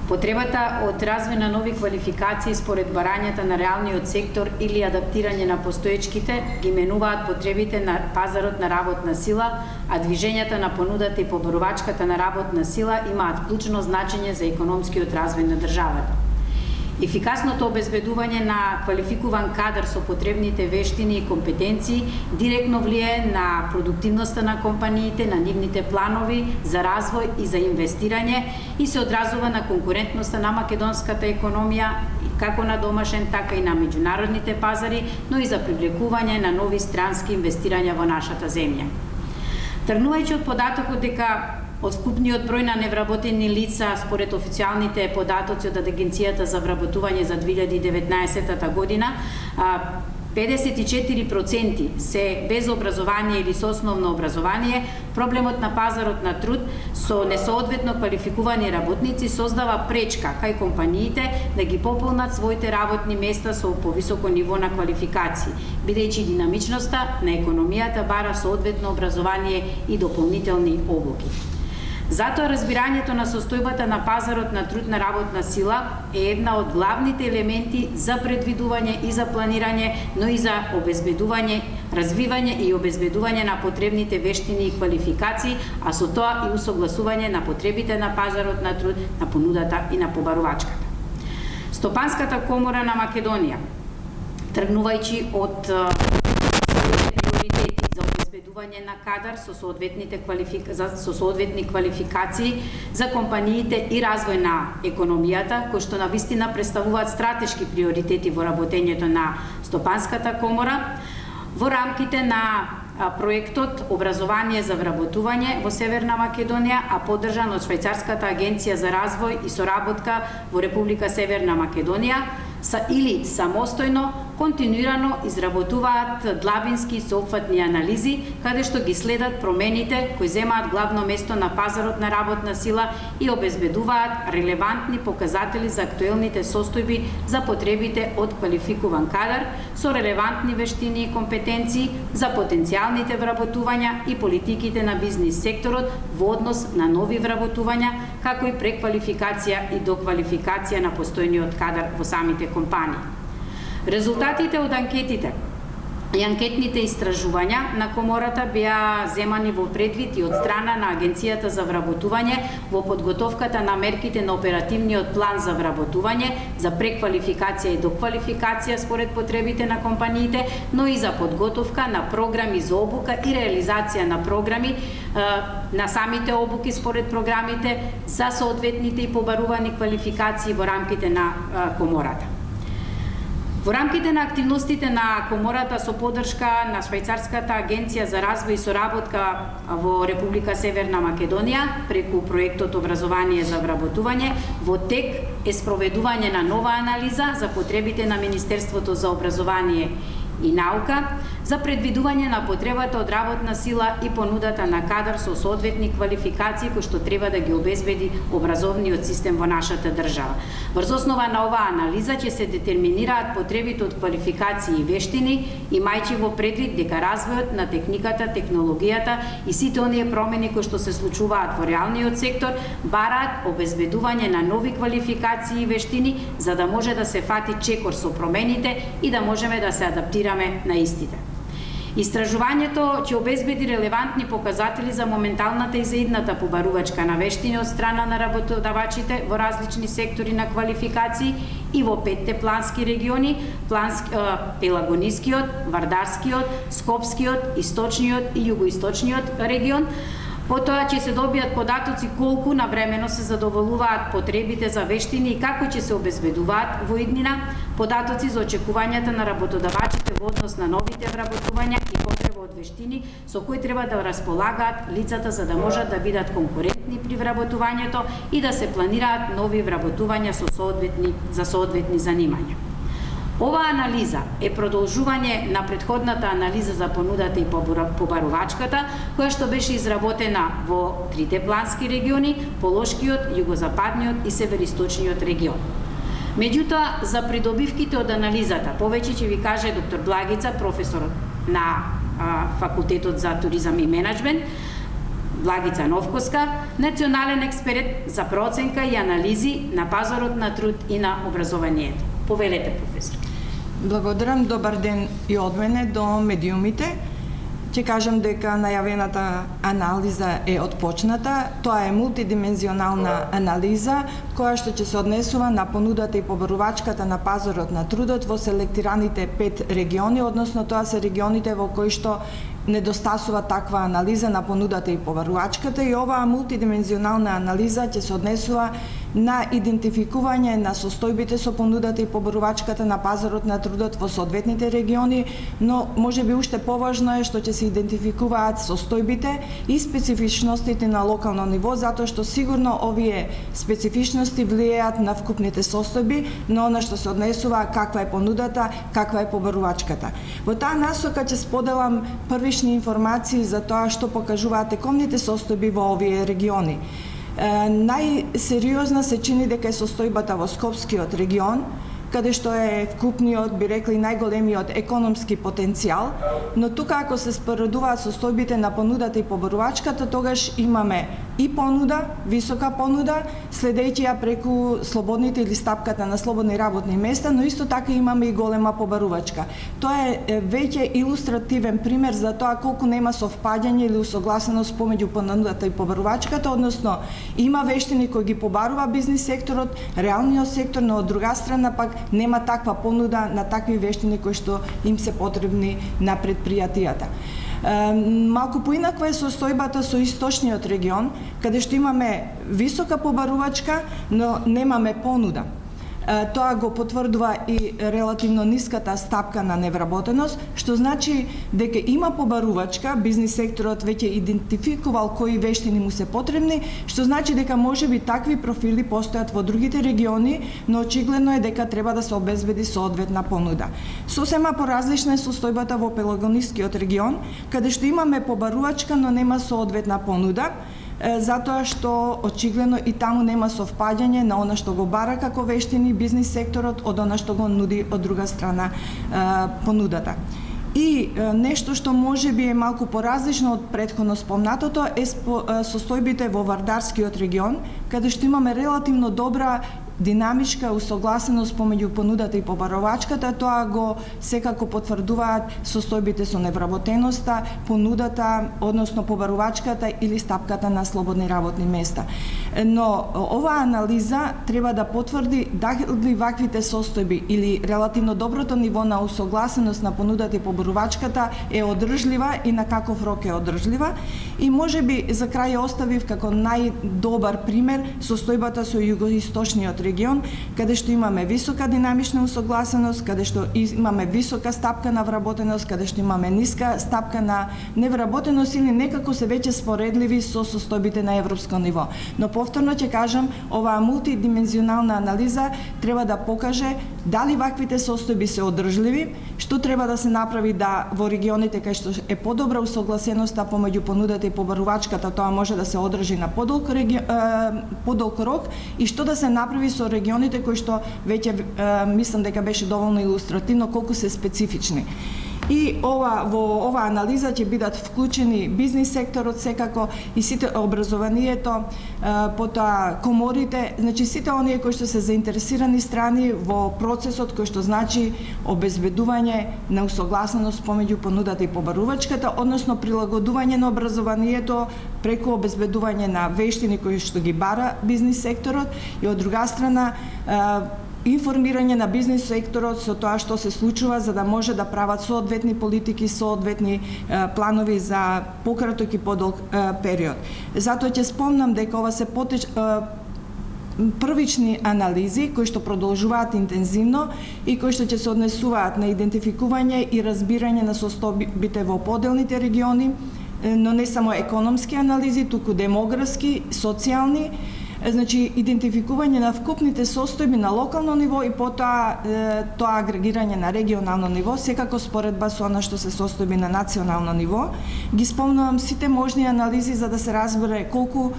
Потребата од развој на нови квалификации според барањата на реалниот сектор или адаптирање на постоечките ги менуваат потребите на пазарот на работна сила, а движењата на понудата и побарувачката на работна сила имаат клучно значење за економскиот развој на државата. Ефикасното обезбедување на квалификуван кадар со потребните вештини и компетенции директно влијае на продуктивноста на компаниите, на нивните планови за развој и за инвестирање и се одразува на конкурентноста на македонската економија, како на домашен, така и на меѓународните пазари, но и за привлекување на нови странски инвестирања во нашата земја. Тргнувајќи од податокот дека од вкупниот број на невработени лица според официјалните податоци од Агенцијата за вработување за 2019 година, 54% се без образование или со основно образование, проблемот на пазарот на труд со несоодветно квалификувани работници создава пречка кај компаниите да ги пополнат своите работни места со повисоко ниво на квалификации, бидејќи динамичноста на економијата бара соодветно образование и дополнителни обуки. Затоа разбирањето на состојбата на пазарот на труд на работна сила е една од главните елементи за предвидување и за планирање, но и за обезбедување, развивање и обезбедување на потребните вештини и квалификации, а со тоа и усогласување на потребите на пазарот на труд, на понудата и на побарувачката. Стопанската комора на Македонија, тргнувајќи од обезбедување на кадар со соодветни квалификации за компаниите и развој на економијата, кои што навистина представуваат стратешки приоритети во работењето на Стопанската комора, во рамките на проектот Образование за вработување во Северна Македонија, а поддржан од Швајцарската агенција за развој и соработка во Република Северна Македонија, или самостојно, континуирано изработуваат длабински и соопфатни анализи, каде што ги следат промените кои земаат главно место на пазарот на работна сила и обезбедуваат релевантни показатели за актуелните состојби за потребите од квалификуван кадар со релевантни вештини и компетенции за потенцијалните вработувања и политиките на бизнис секторот во однос на нови вработувања, како и преквалификација и доквалификација на постојниот кадар во самите компании. Резултатите од анкетите и анкетните истражувања на комората беа земани во предвид и од страна на Агенцијата за вработување во подготовката на мерките на оперативниот план за вработување, за преквалификација и доквалификација според потребите на компаниите, но и за подготовка на програми за обука и реализација на програми на самите обуки според програмите за соодветните и побарувани квалификации во рамките на комората. Во рамките на активностите на комората со поддршка на Швајцарската агенција за развој и соработка во Република Северна Македонија преку проектот Образование за вработување, во тек е спроведување на нова анализа за потребите на Министерството за образование и наука за предвидување на потребата од работна сила и понудата на кадар со соодветни квалификации кои што треба да ги обезбеди образовниот систем во нашата држава. Врз основа на оваа анализа ќе се детерминираат потребите од квалификации и вештини, имајќи во предвид дека развојот на техниката, технологијата и сите оние промени кои што се случуваат во реалниот сектор бараат обезбедување на нови квалификации и вештини за да може да се фати чекор со промените и да можеме да се адаптираме на истите. Истражувањето ќе обезбеди релевантни показатели за моменталната и за идната побарувачка на вештини од страна на работодавачите во различни сектори на квалификации и во 5 плански региони: Пелагонискиот, Вардарскиот, Скопскиот, Источниот и Југоисточниот регион. Потоа ќе се добијат податоци колку навремено се задоволуваат потребите за вештини и како ќе се обезбедуваат во иднина, податоци за очекувањата на работодавачите во однос на новите вработувања и потреба од вештини со кои треба да располагаат лицата за да можат да бидат конкурентни при вработувањето и да се планираат нови вработувања за соодветни занимања. Оваа анализа е продолжување на претходната анализа за понудата и побарувачката, која што беше изработена во 3 плански региони: Полошкиот, Југозападниот и Североисточниот регион. Меѓутоа, за придобивките од анализата, повеќе ќе ви каже доктор Благица, професор на Факултетот за туризам и менаџмент. Влагица Новкоска, национален експерт за проценка и анализи на пазарот на труд и на образованието. Повелете, професор. Благодарам, добар ден и од мене до медиумите. Ќе кажам дека најавената анализа е отпочната. Тоа е мултидимензионална анализа која што ќе се однесува на понудата и побарувачката на пазарот на трудот во селектираните 5 региони, односно тоа се регионите во кои што недостасува таква анализа на понудата и побарувачката, и оваа мултидимензионална анализа ќе се однесува на идентификување на состојбите со понудата и побарувачката на пазарот на трудот во соодветните региони, но можеби уште поважно е што ќе се идентификуваат состојбите и специфичностите на локално ниво, затоа што сигурно овие специфичности влијаат на вкупните состојби, на она што се однесува каква е понудата, каква е побарувачката. Во таа насока ќе споделам првични информации за тоа што покажуваат економните состојби во овие региони. Најсериозна се чини дека е состојбата во Скопскиот регион, каде што е вкупниот, би рекли, најголемиот економски потенцијал, но тука ако се споредуваат состојбите на понудата и побарувачката, тогаш имаме и понуда, висока понуда, следејќи ја преку слободните или стапката на слободни работни места, но исто така имаме и голема побарувачка. Тоа е веќе илустративен пример за тоа колку нема совпаѓање или усогласеност помеѓу понудата и побарувачката, односно има вештини кои ги побарува бизнис секторот, реалниот сектор, но од друга страна пак нема таква понуда на такви вештини кои што им се потребни на предпријатијата. Малку поинаква е состојбата со источниот регион, каде што имаме висока побарувачка, но немаме понуда. Тоа го потврдува и релативно ниската стапка на невработеност, што значи дека има побарувачка, бизнис секторот веќе идентификувал кои вештини му се потребни, што значи дека можеби такви профили постојат во другите региони, но очигледно е дека треба да се обезбеди соодветна понуда. Сосема поразлична е состојбата во Пелагонискиот регион, каде што имаме побарувачка, но нема соодветна понуда, затоа што очигледно и таму нема совпаѓање на она што го бара како вештини бизнис секторот од она што го нуди од друга страна понудата. И нешто што можеби е малку поразлично од претходно спомнатото е состојбите во Вардарскиот регион, каде што имаме релативно добра динамичка усогласеност помеѓу понудата и побарувачката. Тоа го секако потврдуваат состојбите со невработеноста, понудата, односно побарувачката или стапката на слободни работни места. Но оваа анализа треба да потврди дали ваквите состојби или релативно доброто ниво на усогласеност на понудата и побарувачката е одржлива и на каков рок е одржлива. И можеби за крај оставив како најдобар пример состојбата со југоисточниот регион, каде што имаме висока динамична усогласеност, каде што имаме висока стапка на вработеност, каде што имаме ниска стапка на невработеност или некако се веќе споредливи со состојбите на европско ниво. Но повторно ќе кажам, оваа мултидимензионална анализа треба да покаже дали ваквите состојби се одржливи, што треба да се направи да во регионите кај што е подобра усогласеноста помеѓу понудата и побарувачката, тоа може да се одржи на подолг рок, и што да се направи со регионите кои што веќе мислам дека беше доволно илустративно колку се специфични. И во оваа анализа ќе бидат вклучени бизнис секторот секако и сите образованието, потоа коморите, значи сите оние кои што се заинтересирани страни во процесот кој што значи обезбедување на усогласеност помеѓу понудата и побарувачката, односно прилагодување на образованието преку обезбедување на вештини кои што ги бара бизнис секторот, и од друга страна информирање на бизнис секторот со тоа што се случува, за да може да прават соодветни политики, соодветни планови за пократок и подолг период. Затоа ќе спомнам дека ова се првични анализи кои што продолжуваат интензивно и кои што ќе се однесуваат на идентификување и разбирање на состојбите во поделните региони, но не само економски анализи, туку демографски, социјални, значи идентификување на вкупните состојби на локално ниво и потоа тоа агрегирање на регионално ниво, секако споредба со она што се состојби на национално ниво. Ги спомнувам сите можни анализи за да се разбере колку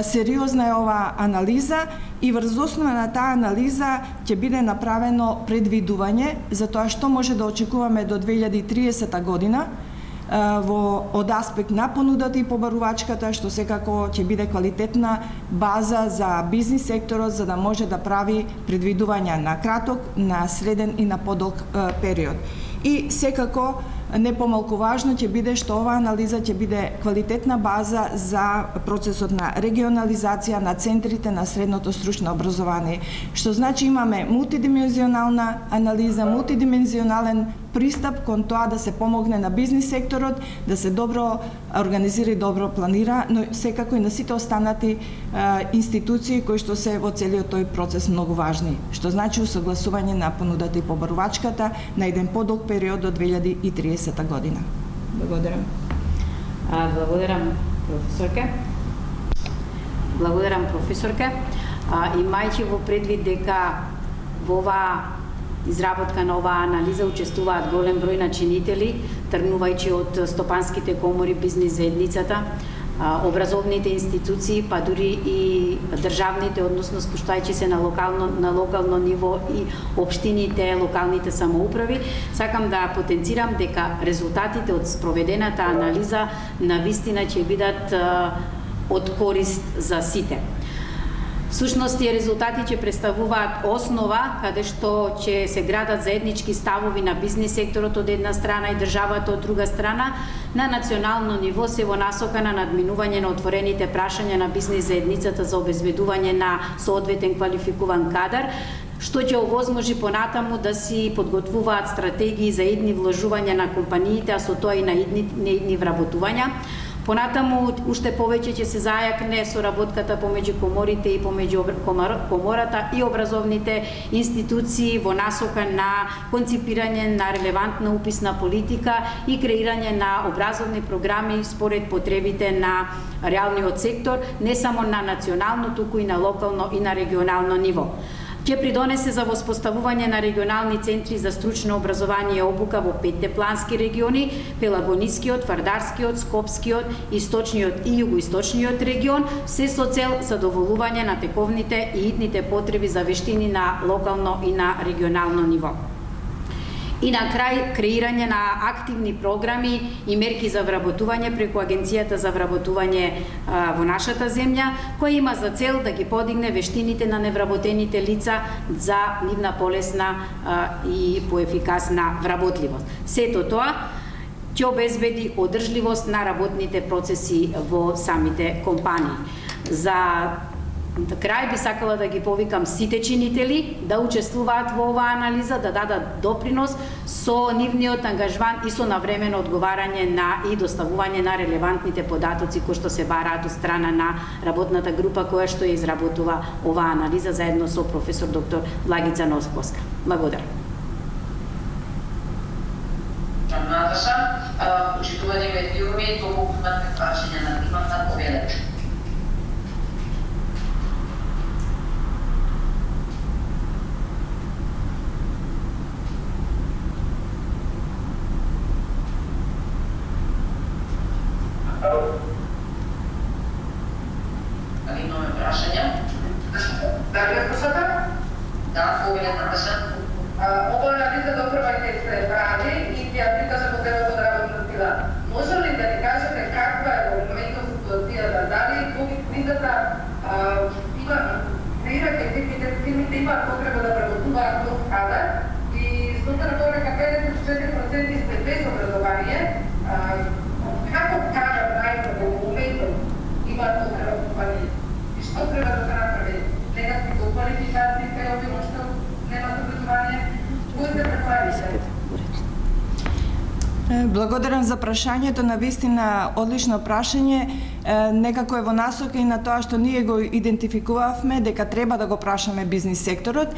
сериозна е оваа анализа, и врз основа на таа анализа ќе биде направено предвидување за тоа што може да очекуваме до 2030 година од аспект на понудата и побарувачката, што секако ќе биде квалитетна база за бизнис секторот, за да може да прави предвидувања на краток, на среден и на подолг период. И секако не помалку важно ќе биде што оваа анализа ќе биде квалитетна база за процесот на регионализација на центрите на средното стручно образование, што значи имаме мултидимензионална анализа, мултидимензионален пристап кон тоа да се помогне на бизнис секторот, да се добро организира и добро планира, но секако и на сите останати институции кои што се во целиот тој процес многу важни, што значи усогласување на понудата и побарувачката на еден подолг период до 2030 година. Благодарам. Благодарам, професорке. Благодарам, професорке. Имајќи во предвид дека во оваа изработка на оваа анализа учествуваат голем број начинители, тргнувајќи од стопанските комори, бизнис заедницата, образовните институции, па дури и државните, односно спуштајќи се на локално ниво и општините, локалните самоуправи, сакам да потенцирам дека резултатите од спроведената анализа навистина ќе бидат од корист за сите. Всушност, тие резултати ќе представуваат основа каде што ќе се градат заеднички ставови на бизнис секторот од една страна и државата од друга страна, на национално ниво се во насока на надминување на отворените прашања на бизнис заедницата за обезбедување на соодветен квалификуван кадар, што ќе овозможи понатаму да си подготвуваат стратегии за идни вложувања на компаниите, а со тоа и на идни вработувања. Понатаму уште повеќе ќе се зајакне соработката помеѓу коморите и помеѓу комората и образовните институции во насока на конципирање на релевантна уписна политика и креирање на образовни програми според потребите на реалниот сектор, не само на национално, туку и на локално и на регионално ниво. Ќе придонесе за воспоставување на регионални центри за стручно образование и обука во 5 плански региони: Пелагонискиот, Вардарскиот, Скопскиот, Источниот и Југоисточниот регион, се со цел задоволување на тековните и идните потреби за вештини на локално и на регионално ниво. И на крај, креирање на активни програми и мерки за вработување преку Агенцијата за вработување во нашата земја, која има за цел да ги подигне вештините на невработените лица за нивна полесна и поефикасна вработливост. Сето тоа ќе обезбеди одржливост на работните процеси во самите компании. За крај би сакала да ги повикам сите чинители да учествуваат во оваа анализа, да дадат допринос со нивниот ангажман и со навремено одговарање на и доставување на релевантните податоци кои што се бараат од страна на работната група која што ја изработува оваа анализа заедно со професор доктор Благица Носковска. Благодарам. Наташа, почитувани медиуми, толку имате прашања на темата, повелете. Дали имаме прашања? Дали е посата? Да, повелете, Наташа. Ова анализа до прва се прави и тја пита за потребата од работна сила. Може ли да ни кажете каква е во моментот ситуацијата? Дали COVID-кризата има креирање фирмите имаат потреба да вработуваат нов кадар и стотна на тоа дека 54% сте без образование, како кадар најпрво во моментот имаат потреба да компанија? И што треба да се направи? Некакви квалификации, ови што немат образование, кои се препарите? Благодарам за прашањето, навистина одлично прашање. Некако е во насока и на тоа што ние го идентификувавме дека треба да го прашаме бизнис секторот.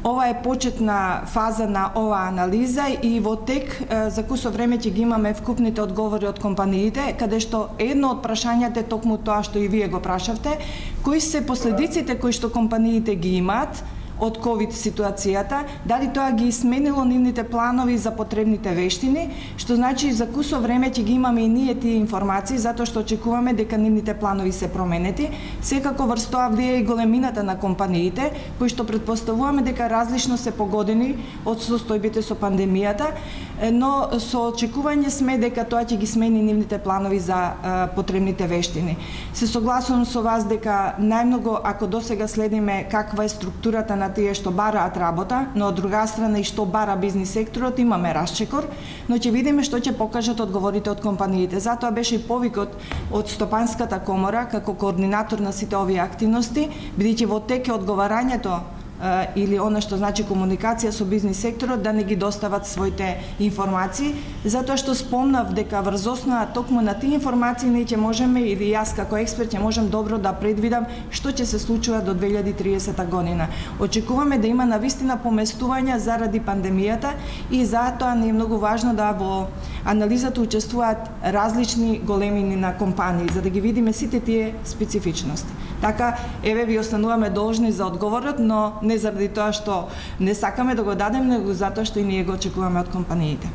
Ова е почетна фаза на оваа анализа и во тек за кусо време ќе ги имаме вкупните одговори од компаниите, каде што едно од прашањата е токму тоа што и вие го прашавте, кои се последиците кои што компаниите ги имаат од ковид ситуацијата, дали тоа ги сменило нивните планови за потребните вештини, што значи за кусо време ќе ги имаме и ние тие информации, затоа што очекуваме дека нивните планови се променети. Секако врз тоа влие и големината на компаниите, кои што претпоставуваме дека различно се погодени од состојбите со пандемијата, но со очекување сме дека тоа ќе ги смени нивните планови за потребните вештини. Се согласувам со вас дека најмногу, ако досега следиме каква е структурата на тие што бараат работа, но од друга страна и што бара бизнис секторот, имаме расчекор, но ќе видиме што ќе покажат одговорите од компаниите. Затоа беше и повикот од Стопанската комора како координатор на сите овие активности, бидејќи во тек е одговарањето или она што значи комуникација со бизнис секторот да не ги достават своите информации, затоа што спомнав дека врз основа токму на тие информации ние ќе можеме, или јас како експерт ќе можам добро да предвидам што ќе се случува до 2030 година. Очекуваме да има навистина поместувања заради пандемијата и затоа не е многу важно да во анализата учествуваат различни големини на компании, за да ги видиме сите тие специфичности. Така, еве ви остануваме должни за одговорот, но не заради тоа што не сакаме да го дадем, него затоа што и ние го очекуваме од компаниите.